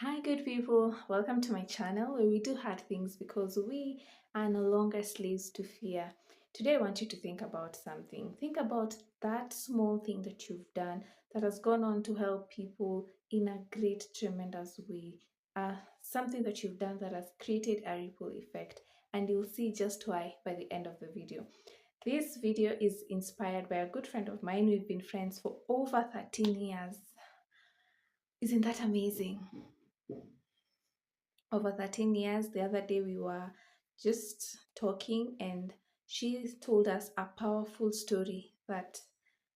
Hi, good people. Welcome to my channel where we do hard things because we are no longer slaves to fear. Today, I want you to think about something. Think about that small thing that you've done that has gone on to help people in a great, tremendous way. Something that you've done that has created a ripple effect, and you'll see just why by the end of the video. This video is inspired by a good friend of mine. We've been friends for over 13 years. Isn't that amazing? Over 13 years. The other day we were just talking and she told us a powerful story that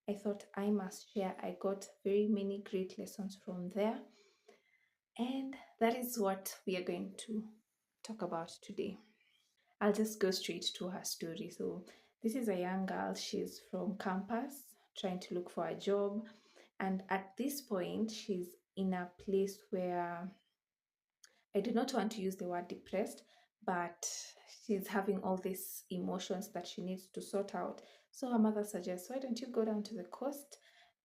I thought I must share. I got very many great lessons from there, and that is what we are going to talk about today. I'll just go straight to her story. So, this is a young girl. She's from campus trying to look for a job, and at this point, she's in a place where I do not want to use the word depressed, but she's having all these emotions that she needs to sort out. So her mother suggests, why don't you go down to the coast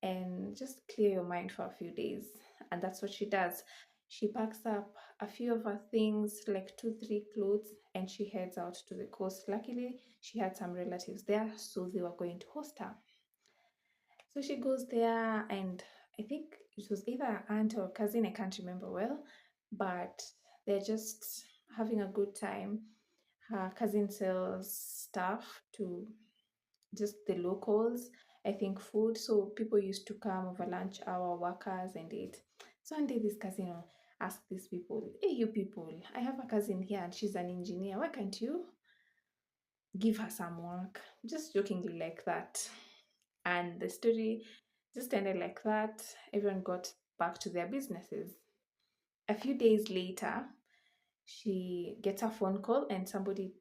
and just clear your mind for a few days? And that's what she does. She packs up a few of her things, like two, three clothes, and she heads out to the coast. Luckily, she had some relatives there, so they were going to host her. So she goes there, and I think it was either her aunt or cousin, I can't remember well, but they're just having a good time. Her cousin sells stuff to just the locals, I think food. So people used to come over lunch hour, workers, and eat. So one day this cousin asked these people, hey, you people, I have a cousin here and she's an engineer. Why can't you give her some work? Just jokingly like that. And the story just ended like that. Everyone got back to their businesses. A few days later, she gets a phone call, and somebody,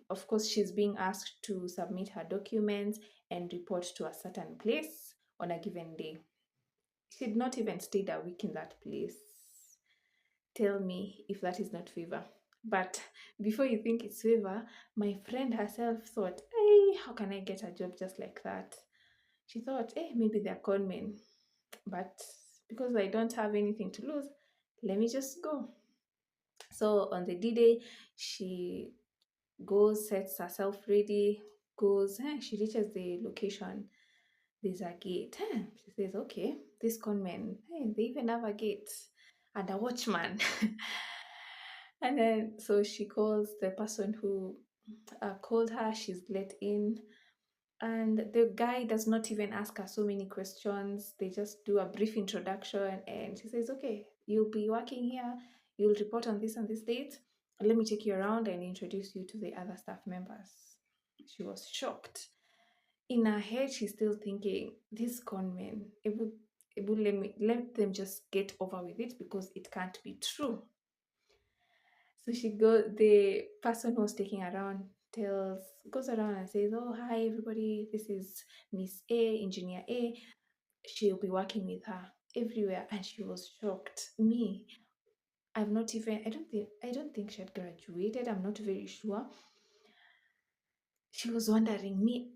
of course, she's being asked to submit her documents and report to a certain place on a given day. She'd not even stayed a week in that place. Tell me if that is not favor. But before you think it's favor, my friend herself thought, hey, how can I get a job just like that? She thought, hey, maybe they're con men. But because I don't have anything to lose, let me just go. So on the D-Day, she goes, sets herself ready, goes, she reaches the location. There's a gate. She says, okay, this conman, they even have a gate and a watchman. And then so she calls the person who called her. She's let in, and the guy does not even ask her so many questions. They just do a brief introduction, and she says, okay, you'll be working here, you'll report on this and this date, let me take you around and introduce you to the other staff members. She was shocked. In her head, she's still thinking, these conmen, it would let them just get over with it because it can't be true. So the person who was taking around goes around and says, oh, hi, everybody. This is Miss A, Engineer A. She'll be working with her everywhere. And she was shocked. Me, I've not even, I don't think she had graduated. I'm not very sure. She was wondering, me,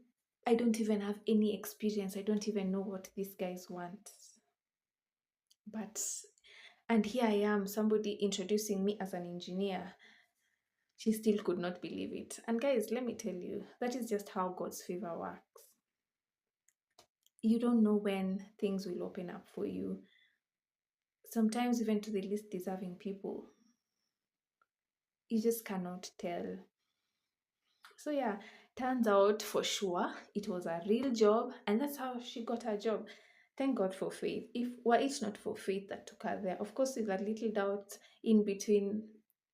I don't even have any experience. I don't even know what these guys want. But, and here I am, somebody introducing me as an engineer. She still could not believe it. And guys, let me tell you, that is just how God's favor works. You don't know when things will open up for you, sometimes even to the least deserving people. You just cannot tell. So, yeah, turns out for sure it was a real job, and that's how she got her job. Thank God for faith. If were it not for faith that took her there, of course, with a little doubt in between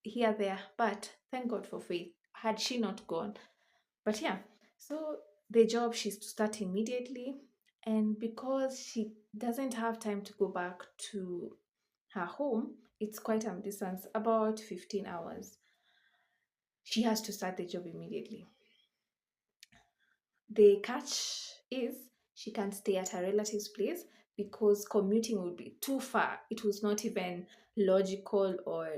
here, there, but thank God for faith. Had she not gone, but yeah, so the job, she's to start immediately. And because she doesn't have time to go back to her home, it's quite a distance, about 15 hours. She has to start the job immediately. The catch is she can't stay at her relative's place because commuting would be too far. It was not even logical, or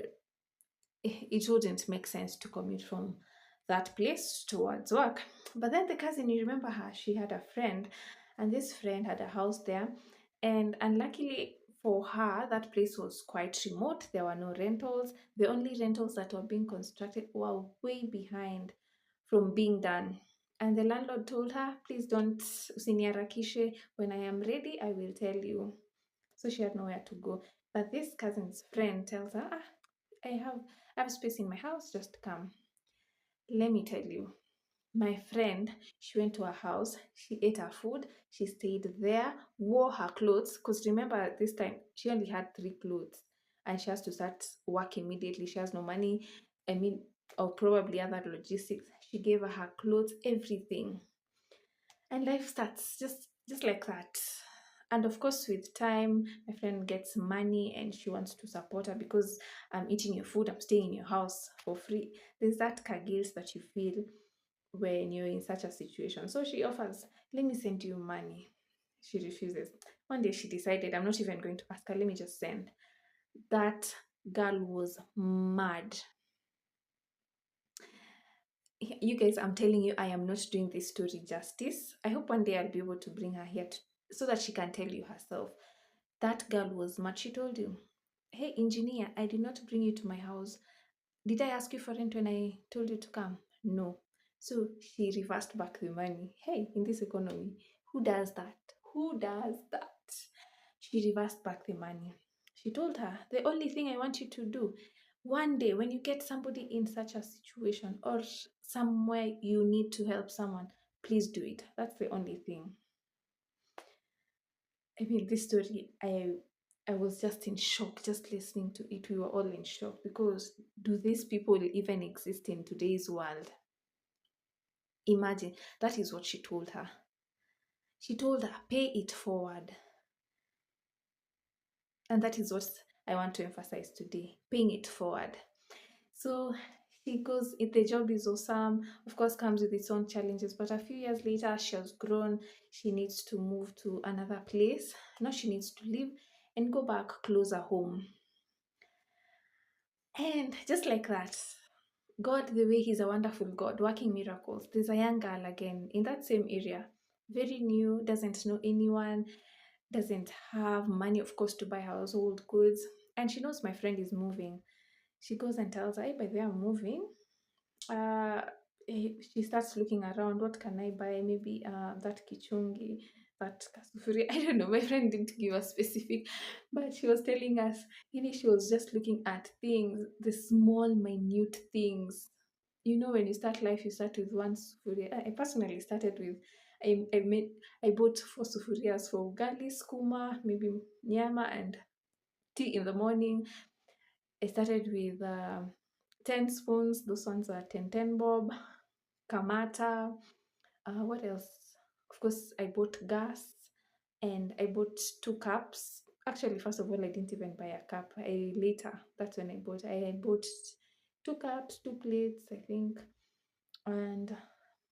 it wouldn't make sense to commute from that place towards work. But then the cousin, you remember her, she had a friend, and this friend had a house there. And unluckily for her, that place was quite remote. There were no rentals. The only rentals that were being constructed were way behind from being done. And the landlord told her, please don't usiniharakishe. When I am ready, I will tell you. So she had nowhere to go. But this cousin's friend tells her, I have space in my house, just come. Let me tell you, my friend, she went to her house, she ate her food, she stayed there, wore her clothes, because remember at this time she only had three clothes and she has to start work immediately. She has no money, I mean, or probably other logistics. She gave her clothes, everything, and life starts just like that. And of course, with time, my friend gets money and she wants to support her because I'm eating your food, I'm staying in your house for free. There's that guilt that you feel when you're in such a situation. So she offers, let me send you money. She refuses. One day she decided, I'm not even going to ask her, let me just send. That girl was mad. You guys, I'm telling you, I am not doing this story justice. I hope one day I'll be able to bring her here so that she can tell you herself. That girl was mad. She told you, hey, engineer, I did not bring you to my house. Did I ask you for rent when I told you to come? No. So she reversed back the money. Hey, in this economy, who does that? Who does that? She reversed back the money. She told her, the only thing I want you to do, one day when you get somebody in such a situation or somewhere you need to help someone, please do it. That's the only thing. I mean, this story, I was just in shock just listening to it. We were all in shock because do these people even exist in today's world? Imagine, that is what she told her. She told her, pay it forward. And that is what I want to emphasize today, paying it forward. So she goes, if the job is awesome, of course, comes with its own challenges. But a few years later, she has grown. She needs to move to another place. Now she needs to leave and go back closer home. And just like that, God, the way He's a wonderful God, working miracles. There's a young girl again in that same area, very new, doesn't know anyone, doesn't have money, of course, to buy household goods. And she knows my friend is moving. She goes and tells her, hey, by the way, I'm moving. uh she starts looking around, what can I buy? Maybe that kichungi, that kasufuri. I don't know, my friend didn't give us specific, but she was telling us, she was just looking at things, the small minute things. When you start life, you start with one sufuria. I personally started with, I bought four sufurias for ugali, skuma, maybe nyama, and tea in the morning. I started with 10 spoons. Those ones are 10 bob. Kamata. What else? Of course, I bought gas and I bought 2 cups. Actually, first of all, I didn't even buy a cup. Later, that's when I bought. I bought 2 cups, 2 plates, I think, and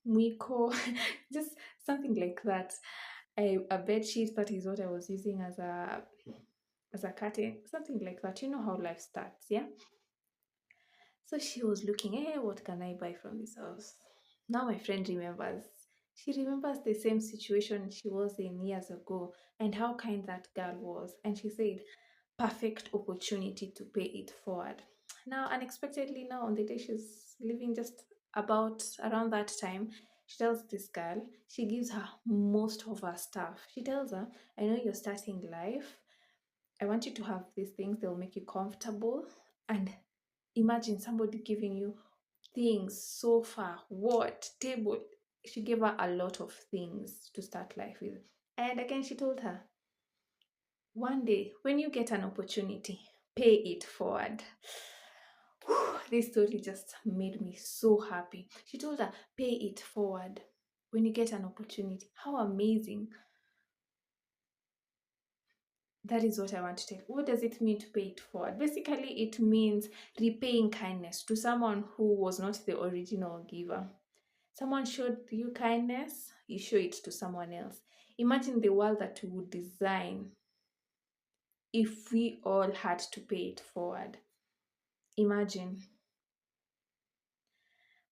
Mwiko, just something like that. A bed sheet, that is what I was using as a curtain, something like that. You know how life starts, yeah? So she was looking, hey, what can I buy from this house? Now my friend remembers. She remembers the same situation she was in years ago and how kind that girl was. And she said, perfect opportunity to pay it forward. Now, unexpectedly, now on the day she's leaving, just about around that time, she tells this girl, she gives her most of her stuff. She tells her, I know you're starting life. I want you to have these things, they'll make you comfortable. And imagine somebody giving you things, sofa, what, table. She gave her a lot of things to start life with. And again, she told her, one day when you get an opportunity, pay it forward. This story just made me so happy. She told her, pay it forward when you get an opportunity. How amazing. That is what I want to tell. What does it mean to pay it forward? Basically, it means repaying kindness to someone who was not the original giver. Someone showed you kindness, you show it to someone else. Imagine the world that we would design if we all had to pay it forward. Imagine.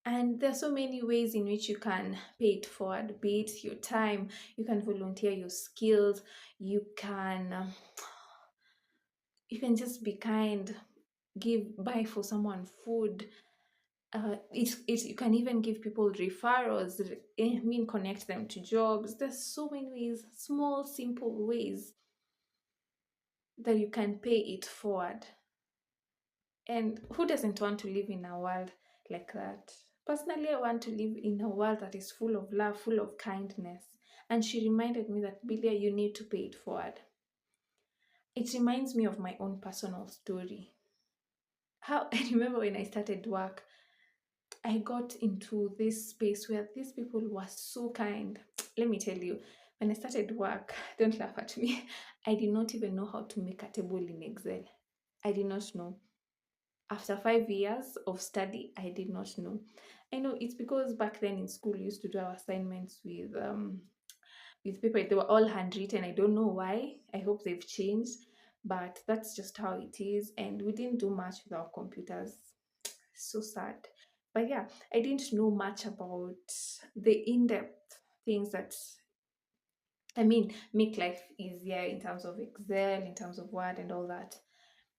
And there are so many ways in which you can pay it forward, be it your time, you can volunteer your skills, you can You can just be kind, buy for someone food. You can even give people referrals. I mean, connect them to jobs. There's so many ways, small, simple ways that you can pay it forward. And who doesn't want to live in a world like that? Personally, I want to live in a world that is full of love, full of kindness. And she reminded me that, Bilia, you need to pay it forward. It reminds me of my own personal story. How I remember when I started work, I got into this space where these people were so kind. Let me tell you, when I started work, don't laugh at me, I did not even know how to make a table in Excel. I did not know. After 5 years of study, I did not know. I know it's because back then in school, we used to do our assignments with paper. They were all handwritten. I don't know why. I hope they've changed, but that's just how it is. And we didn't do much with our computers. So sad. But yeah, I didn't know much about the in-depth things that, I mean, make life easier in terms of Excel, in terms of Word and all that.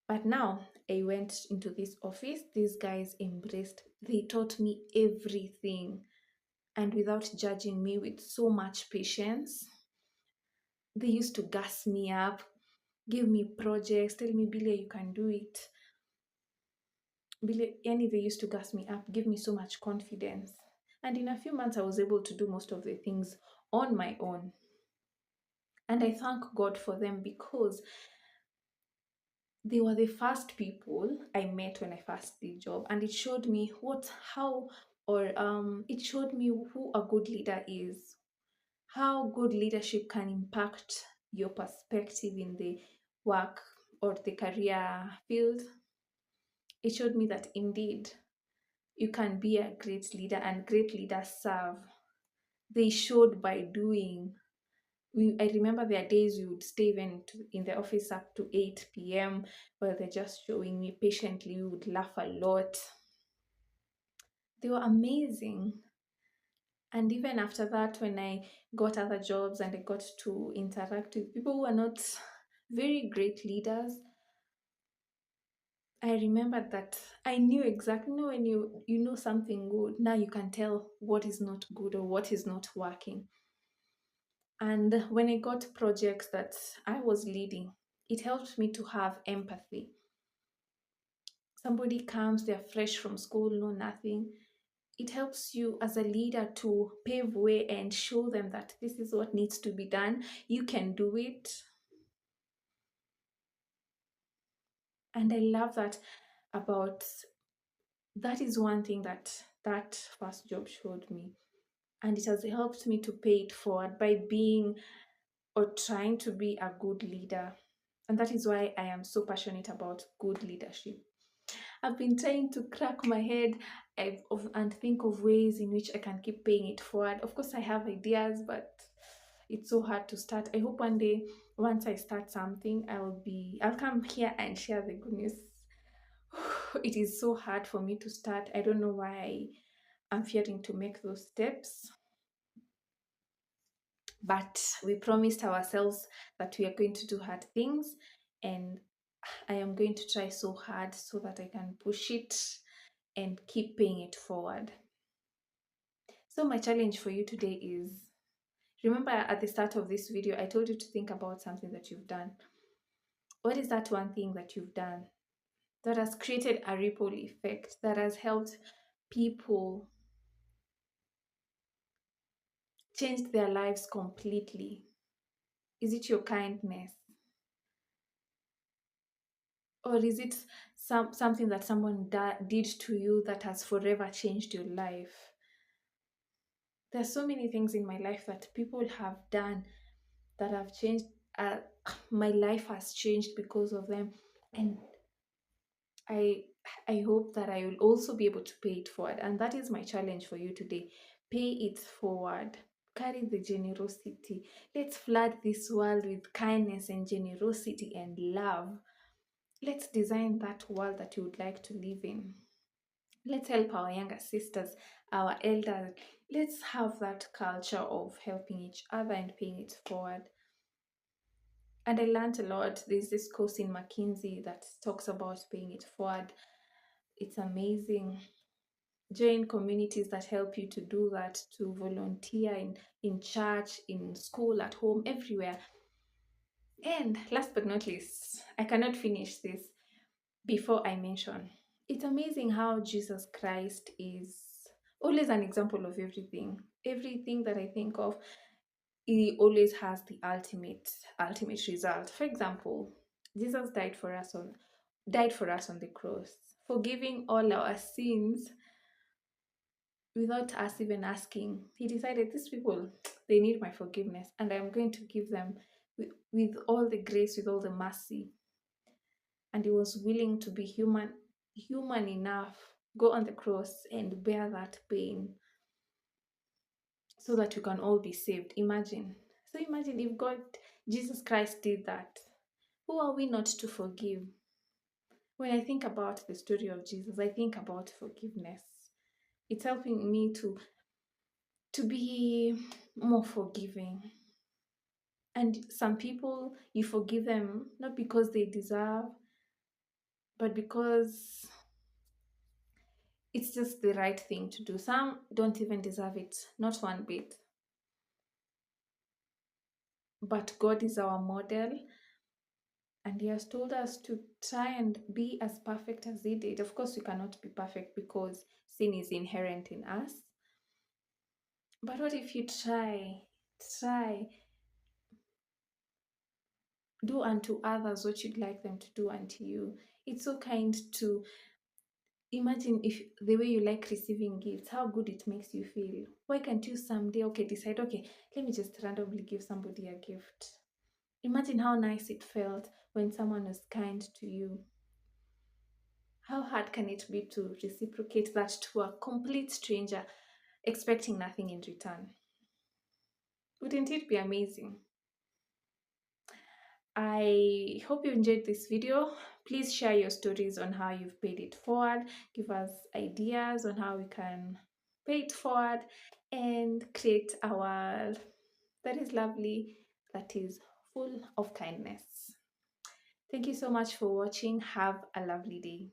But now I went into this office, these guys embraced, they taught me everything, and without judging me, with so much patience. They used to gas me up, give me projects, tell me, Billy, you can do it. Billy, any they used to gas me up, give me so much confidence. And in a few months, I was able to do most of the things on my own. And I thank God for them because they were the first people I met when I first did job, and it showed me it showed me who a good leader is, how good leadership can impact your perspective in the work or the career field. It showed me that indeed you can be a great leader, and great leaders serve. They showed by doing. I remember there are days we would stay even in the office up to 8 p.m. where they're just showing me patiently. We would laugh a lot. They were amazing. And even after that, when I got other jobs and I got to interact with people who are not very great leaders, I remembered that I knew exactly, when you know something good, now you can tell what is not good or what is not working. And when I got projects that I was leading, it helped me to have empathy. Somebody comes, they're fresh from school, know nothing. It helps you as a leader to pave way and show them that this is what needs to be done. You can do it. And I love that about that is one thing that that first job showed me. And it has helped me to pay it forward by being or trying to be a good leader. And that is why I am so passionate about good leadership. I've been trying to crack my head and think of ways in which I can keep paying it forward. Of course, I have ideas, but it's so hard to start. I hope one day, once I start something, I'll come here and share the good news. It is so hard for me to start. I don't know why I'm fearing to make those steps. But we promised ourselves that we are going to do hard things, and I am going to try so hard so that I can push it and keep paying it forward. So my challenge for you today is, remember at the start of this video, I told you to think about something that you've done. What is that one thing that you've done that has created a ripple effect, that has helped people change their lives completely? Is it your kindness? Or is it something that someone did to you that has forever changed your life? There are so many things in my life that people have done that have changed. Uh, my life has changed because of them, and I I hope that I will also be able to pay it forward. And that is my challenge for you today. Pay it forward. Carry the generosity. Let's flood this world with kindness and generosity and love. Let's design that world that you would like to live in. Let's help our younger sisters, our elders. Let's have that culture of helping each other and paying it forward. And I learned a lot. There's this course in McKinsey that talks about paying it forward. It's amazing. Join communities that help you to do that, to volunteer in church, in school, at home, everywhere. And last but not least, I cannot finish this before I mention. It's amazing how Jesus Christ is always an example of everything. Everything that I think of, he always has the ultimate result. For example, Jesus died for us on the cross, forgiving all our sins without us even asking. He decided these people, they need my forgiveness, and I'm going to give them with all the grace, with all the mercy. And he was willing to be human enough, go on the cross and bear that pain so that we can all be saved. Imagine. So imagine if Jesus Christ did that. Who are we not to forgive? When I think about the story of Jesus, I think about forgiveness. It's helping me to be more forgiving. And some people, you forgive them not because they deserve, but because it's just the right thing to do. Some don't even deserve it, not one bit. But God is our model, and He has told us to try and be as perfect as He did. Of course, we cannot be perfect because sin is inherent in us. But what if you try, do unto others what you'd like them to do unto you? It's so kind to imagine if the way you like receiving gifts, how good it makes you feel. Why can't you someday, decide, let me just randomly give somebody a gift? Imagine how nice it felt when someone was kind to you. How hard can it be to reciprocate that to a complete stranger, expecting nothing in return? Wouldn't it be amazing? I hope you enjoyed this video. Please share your stories on how you've paid it forward. Give us ideas on how we can pay it forward and create a world that is lovely, that is full of kindness. Thank you so much for watching. Have a lovely day.